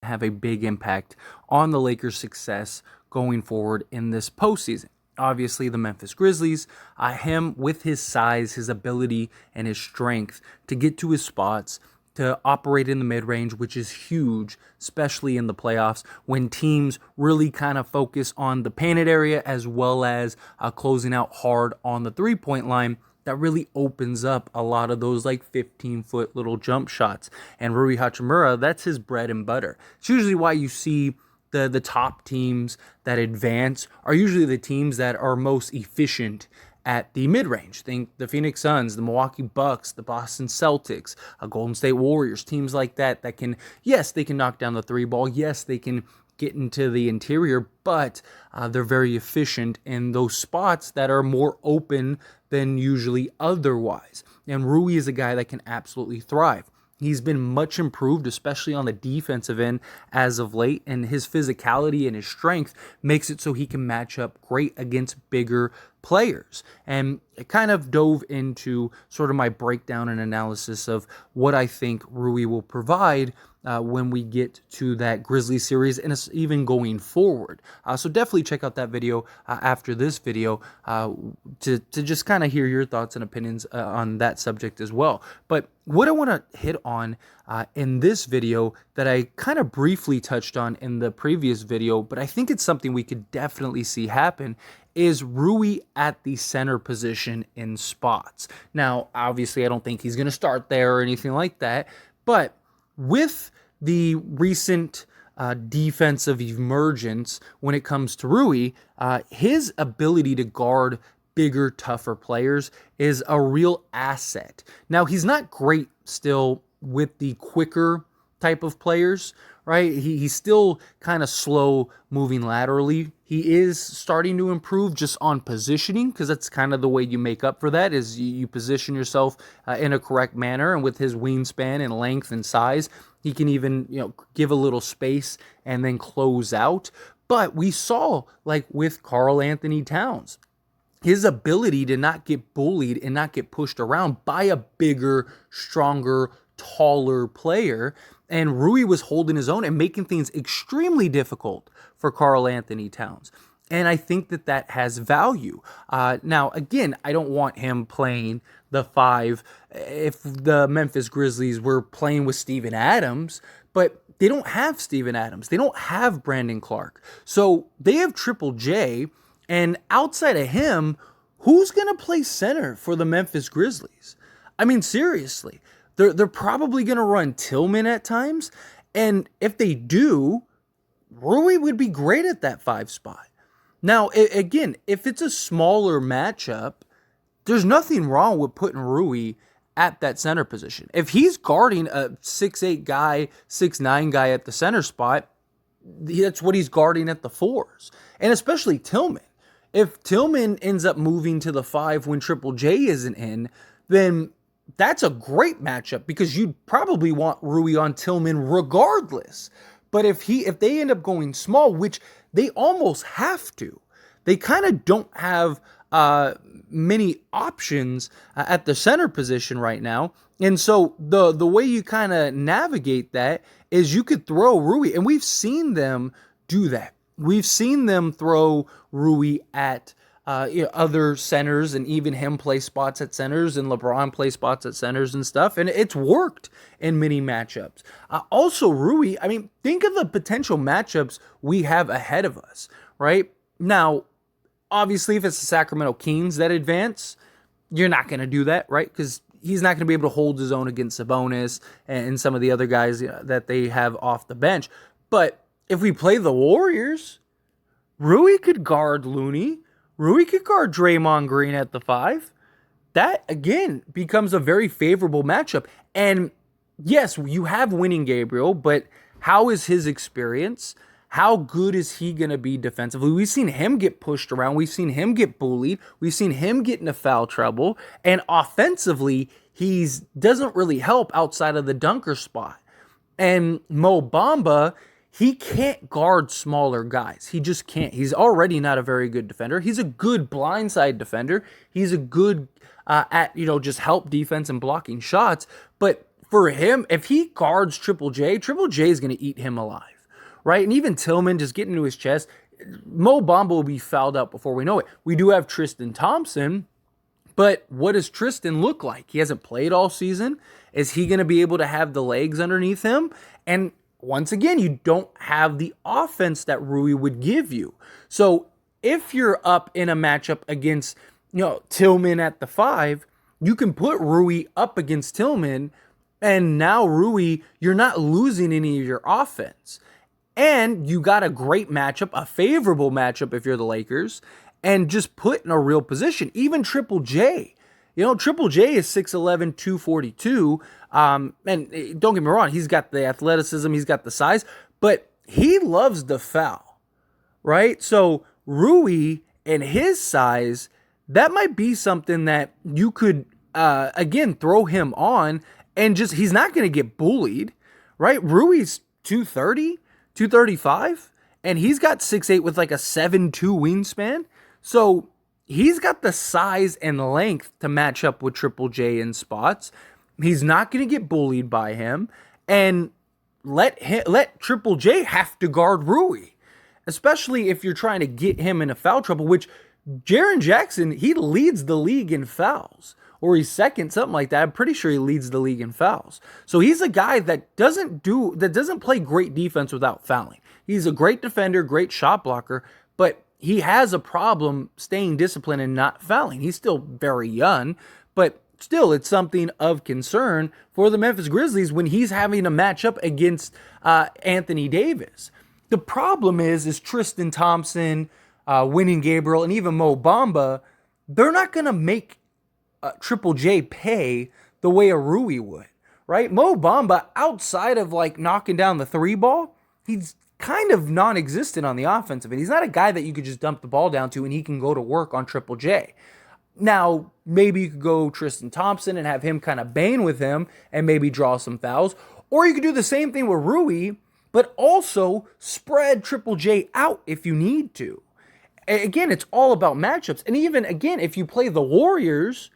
have a big impact on the Lakers' success going forward in this postseason. Obviously, the Memphis Grizzlies, him with his size, his ability, and his strength to get to his spots, to operate in the mid-range, which is huge, especially in the playoffs, when teams really kind of focus on the painted area as well as closing out hard on the three-point line. That really opens up a lot of those like 15-foot little jump shots. And Rui Hachimura, that's his bread and butter. It's usually why you see the top teams that advance are usually the teams that are most efficient at the mid-range. Think the Phoenix Suns, the Milwaukee Bucks, the Boston Celtics, Golden State Warriors, teams like that can, yes, they can knock down the three ball. Yes, they can get into the interior, but they're very efficient in those spots that are more open than usually otherwise. And Rui is a guy that can absolutely thrive. He's been much improved, especially on the defensive end as of late, and his physicality and his strength makes it so he can match up great against bigger players. And it kind of dove into sort of my breakdown and analysis of what I think Rui will provide when we get to that Grizzlies series and it's even going forward. So definitely check out that video after this video to just kind of hear your thoughts and opinions on that subject as well. But what I want to hit on in this video that I kind of briefly touched on in the previous video, but I think it's something we could definitely see happen, is Rui at the center position in spots. Now, obviously, I don't think he's going to start there or anything like that, but with the recent defensive emergence when it comes to Rui, his ability to guard bigger, tougher players is a real asset. Now, he's not great still with the quicker type of players, right? He's still kind of slow moving laterally. He is starting to improve just on positioning, because that's kind of the way you make up for that, is you position yourself in a correct manner. And with his wingspan and length and size, he can even, give a little space and then close out. But we saw, like with Karl Anthony Towns, his ability to not get bullied and not get pushed around by a bigger, stronger, taller player. And Rui was holding his own and making things extremely difficult for Karl Anthony Towns. And I think that has value. Now, again, I don't want him playing the five if the Memphis Grizzlies were playing with Steven Adams, but they don't have Steven Adams. They don't have Brandon Clark. So they have Triple J, and outside of him, who's going to play center for the Memphis Grizzlies? I mean, seriously. They're probably going to run Tillman at times. And if they do, Rui would be great at that 5 spot. Now, again, if it's a smaller matchup, there's nothing wrong with putting Rui at that center position. If he's guarding a 6'8 guy, 6'9 guy at the center spot, that's what he's guarding at the 4s. And especially Tillman. If Tillman ends up moving to the 5 when Triple J isn't in, then that's a great matchup, because you'd probably want Rui on Tillman regardless. But if they end up going small, which they almost have to, they kind of don't have many options at the center position right now. And so the way you kind of navigate that is you could throw Rui, and we've seen them do that. We've seen them throw Rui at other centers, and even him play spots at centers, and LeBron play spots at centers and stuff, and it's worked in many matchups. Also, Rui, I mean, think of the potential matchups we have ahead of us, right? Now, obviously, if it's the Sacramento Kings that advance, you're not going to do that, right? Because he's not going to be able to hold his own against Sabonis and some of the other guys that they have off the bench. But if we play the Warriors, Rui could guard Looney. Rui could guard Draymond Green at the 5. That, again, becomes a very favorable matchup. And yes, you have winning Gabriel, but how is his experience? How good is he going to be defensively? We've seen him get pushed around. We've seen him get bullied. We've seen him get into foul trouble. And offensively, he doesn't really help outside of the dunker spot. And Mo Bamba, he can't guard smaller guys. He just can't. He's already not a very good defender. He's a good blindside defender. He's a good at just help defense and blocking shots. But for him, if he guards Triple J is going to eat him alive, right? And even Tillman just getting into his chest, Mo Bamba will be fouled out before we know it. We do have Tristan Thompson, but what does Tristan look like? He hasn't played all season. Is he going to be able to have the legs underneath him? And once again, you don't have the offense that Rui would give you. So if you're up in a matchup against, Tillman at the 5, you can put Rui up against Tillman, and now Rui, you're not losing any of your offense. And you got a great matchup, a favorable matchup if you're the Lakers, and just put in a real position. Even Triple J. Triple J is 6'11", 242. And don't get me wrong, he's got the athleticism, he's got the size, but he loves the foul, right? So Rui and his size, that might be something that you could, again, throw him on, and just, he's not going to get bullied, right? Rui's 230, 235, and he's got 6'8" with like a 7'2" wingspan. So he's got the size and length to match up with Triple J in spots. He's not going to get bullied by him, and let Triple J have to guard Rui, especially if you're trying to get him into foul trouble, which Jaren Jackson, he leads the league in fouls, or he's second, something like that. I'm pretty sure he leads the league in fouls. So he's a guy that doesn't play great defense without fouling. He's a great defender, great shot blocker, but he has a problem staying disciplined and not fouling. He's still very young, but still, it's something of concern for the Memphis Grizzlies when he's having a matchup against Anthony Davis. The problem is Tristan Thompson, Winning Gabriel, and even Mo Bamba, they're not going to make Triple J pay the way a Rui would, right? Mo Bamba, outside of like knocking down the 3 ball, he's kind of non-existent on the offensive end. He's not a guy that you could just dump the ball down to and he can go to work on Triple J. Now, maybe you could go Tristan Thompson and have him kind of bang with him and maybe draw some fouls. Or you could do the same thing with Rui, but also spread Triple J out if you need to. Again, it's all about matchups. And even, again, if you play the Warriors,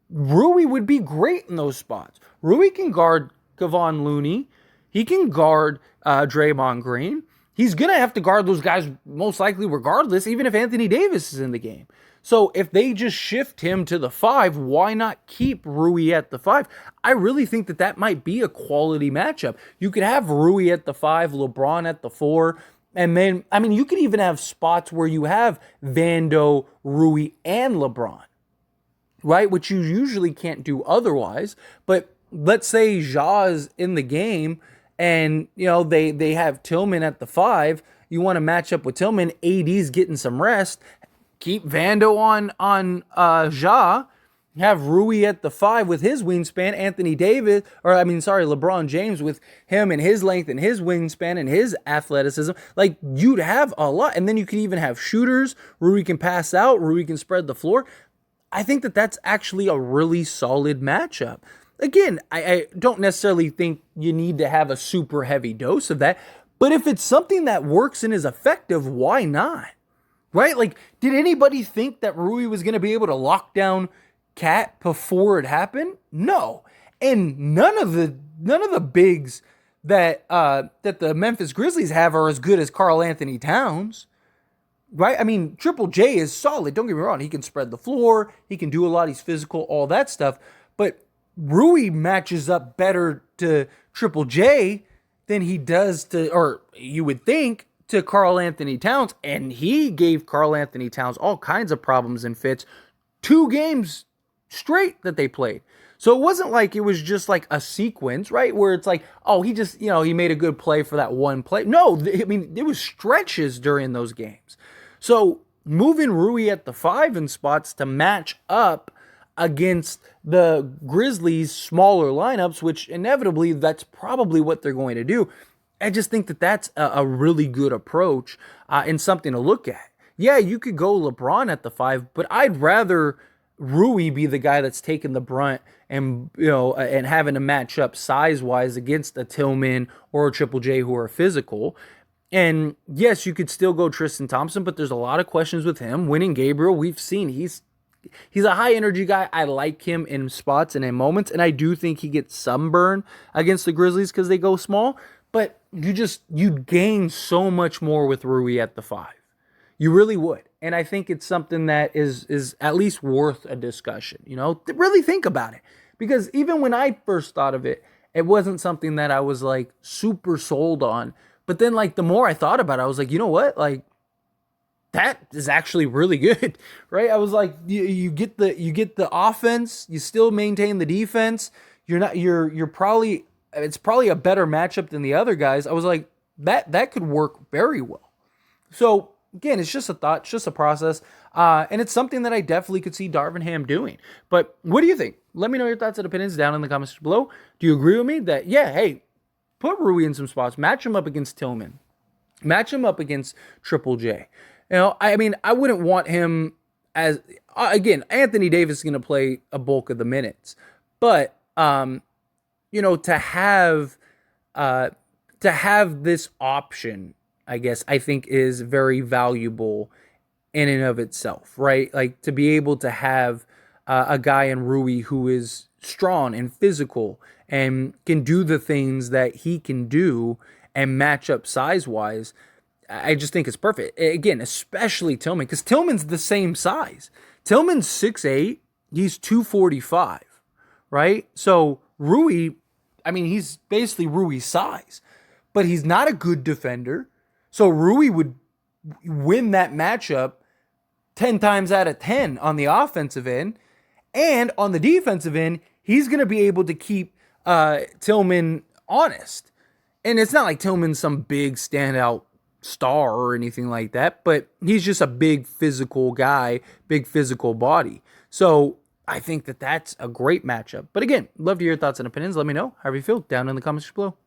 Rui would be great in those spots. Rui can guard Kevon Looney. He can guard Draymond Green. He's going to have to guard those guys most likely regardless, even if Anthony Davis is in the game. So if they just shift him to the 5, why not keep Rui at the 5? I really think that might be a quality matchup. You could have Rui at the 5, LeBron at the 4, and then, you could even have spots where you have Vando, Rui, and LeBron, right? Which you usually can't do otherwise. But let's say Ja is in the game and, they have Tillman at the 5. You want to match up with Tillman. AD's getting some rest. Keep Vando on Ja. Have Rui at the 5 with his wingspan. LeBron James with him and his length and his wingspan and his athleticism. Like, you'd have a lot. And then you could even have shooters. Rui can pass out. Rui can spread the floor. I think that's actually a really solid matchup. Again, I don't necessarily think you need to have a super heavy dose of that. But if it's something that works and is effective, why not? Right? Like, did anybody think that Rui was going to be able to lock down Cat before it happened? No. And none of the bigs that the Memphis Grizzlies have are as good as Karl Anthony Towns. Right? Triple J is solid. Don't get me wrong. He can spread the floor. He can do a lot. He's physical, all that stuff. But Rui matches up better to Triple J than he does or you would think, to Karl Anthony Towns. And he gave Karl Anthony Towns all kinds of problems and fits 2 games straight that they played. So it wasn't like it was just like a sequence, right? Where it's like, oh, he just, he made a good play for that one play. No, there was stretches during those games. So moving Rui at the 5 in spots to match up against the Grizzlies' smaller lineups, which inevitably that's probably what they're going to do. I just think that's a really good approach and something to look at. Yeah, you could go LeBron at the 5, but I'd rather Rui be the guy that's taking the brunt and and having to match up size-wise against a Tillman or a Triple J who are physical. And yes, you could still go Tristan Thompson, but there's a lot of questions with him. Winning Gabriel, we've seen he's he's a high energy guy. I like him in spots and in moments, and I do think he gets sunburn against the Grizzlies because they go small. But you gain so much more with Rui at the 5. You really would. And I think it's something that is at least worth a discussion, really think about it. Because even when I first thought of it, it wasn't something that I was like super sold on. But then like the more I thought about it, I was like, you know what? Like that is actually really good, right? I was like, you get the offense, you still maintain the defense. You're probably, it's probably a better matchup than the other guys. I was like, that could work very well. So again, it's just a thought, it's just a process. And it's something that I definitely could see Darvin Ham doing. But what do you think? Let me know your thoughts and opinions down in the comments below. Do you agree with me that, yeah, hey, put Rui in some spots, match him up against Tillman, match him up against Triple J. I mean, I wouldn't want him as, again, Anthony Davis is going to play a bulk of the minutes. But, to have this option, I guess, I think is very valuable in and of itself, right? Like to be able to have a guy in Rui who is strong and physical and can do the things that he can do and match up size-wise, I just think it's perfect. Again, especially Tillman, because Tillman's the same size. Tillman's 6'8", he's 245, right? So Rui, I mean, he's basically Rui's size, but he's not a good defender. So Rui would win that matchup 10 times out of 10 on the offensive end. And on the defensive end, he's going to be able to keep Tillman honest. And it's not like Tillman's some big standout star or anything like that, but he's just a big physical guy, big physical body. So I think that that's a great matchup. But again, love to hear your thoughts and opinions. Let me know however you feel down in the comments below.